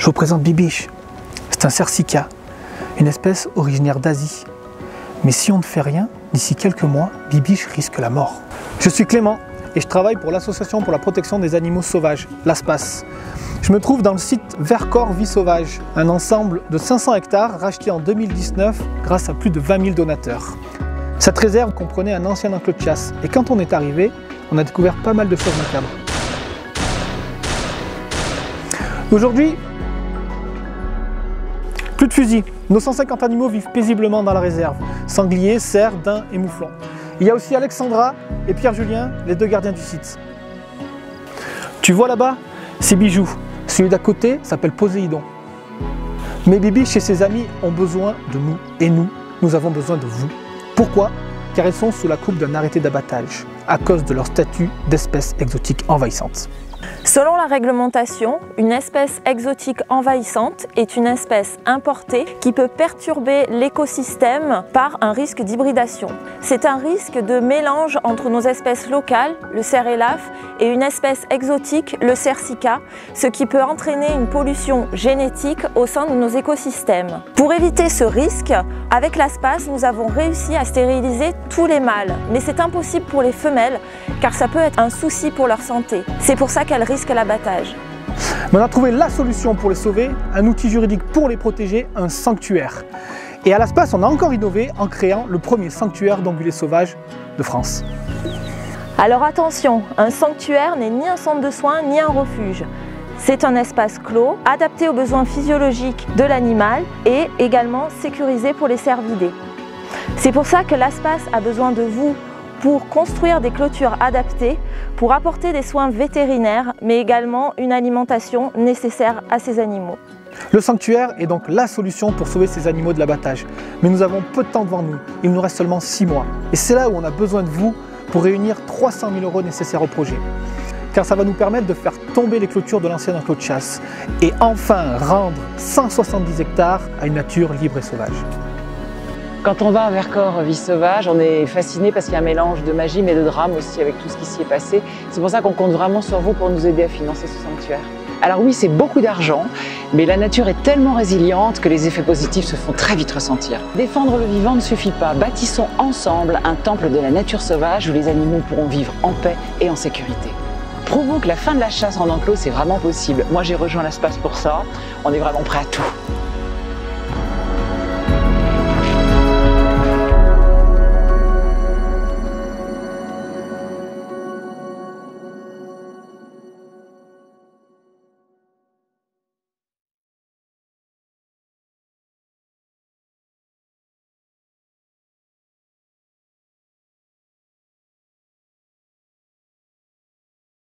Je vous présente Bibiche. C'est un cercica, une espèce originaire d'Asie. Mais si on ne fait rien, d'ici quelques mois, Bibiche risque la mort. Je suis Clément et je travaille pour l'Association pour la protection des animaux sauvages, l'ASPAS. Je me trouve dans le site Vercors Vie Sauvage, un ensemble de 500 hectares racheté en 2019 grâce à plus de 20 000 donateurs. Cette réserve comprenait un ancien enclos de chasse et quand on est arrivé, on a découvert pas mal de choses macabres. Aujourd'hui, plus de fusils. Nos 150 animaux vivent paisiblement dans la réserve. Sangliers, cerfs, daims et mouflons. Il y a aussi Alexandra et Pierre-Julien, les deux gardiens du site. Tu vois là-bas, c'est Bijou. Celui d'à côté s'appelle Poséidon. Mais Bibiche et ses amis ont besoin de nous. Et nous avons besoin de vous. Pourquoi? Car ils sont sous la coupe d'un arrêté d'abattage, à cause de leur statut d'espèce exotique envahissante. Selon la réglementation, une espèce exotique envahissante est une espèce importée qui peut perturber l'écosystème par un risque d'hybridation. C'est un risque de mélange entre nos espèces locales, le cerf élaphe, et une espèce exotique, le cercica, ce qui peut entraîner une pollution génétique au sein de nos écosystèmes. Pour éviter ce risque, avec l'ASPAS, nous avons réussi à stériliser tous les mâles, mais c'est impossible pour les femelles car ça peut être un souci pour leur santé. C'est pour ça qu'elles risquent l'abattage. Mais on a trouvé la solution pour les sauver, un outil juridique pour les protéger, un sanctuaire. Et à l'ASPAS, on a encore innové en créant le premier sanctuaire d'ongulés sauvages de France. Alors attention, un sanctuaire n'est ni un centre de soins ni un refuge. C'est un espace clos, adapté aux besoins physiologiques de l'animal et également sécurisé pour les cervidés. C'est pour ça que l'ASPAS a besoin de vous pour construire des clôtures adaptées, pour apporter des soins vétérinaires, mais également une alimentation nécessaire à ces animaux. Le sanctuaire est donc la solution pour sauver ces animaux de l'abattage. Mais nous avons peu de temps devant nous, il nous reste seulement 6 mois. Et c'est là où on a besoin de vous pour réunir 300 000 € nécessaires au projet. Car ça va nous permettre de faire tomber les clôtures de l'ancien enclos de chasse et enfin rendre 170 hectares à une nature libre et sauvage. Quand on va à Vercors Vie Sauvage, on est fasciné parce qu'il y a un mélange de magie mais de drame aussi avec tout ce qui s'y est passé. C'est pour ça qu'on compte vraiment sur vous pour nous aider à financer ce sanctuaire. Alors oui, c'est beaucoup d'argent, mais la nature est tellement résiliente que les effets positifs se font très vite ressentir. Défendre le vivant ne suffit pas. Bâtissons ensemble un temple de la nature sauvage où les animaux pourront vivre en paix et en sécurité. Prouvons que la fin de la chasse en enclos, c'est vraiment possible. Moi, j'ai rejoint l'ASPAS pour ça. On est vraiment prêt à tout.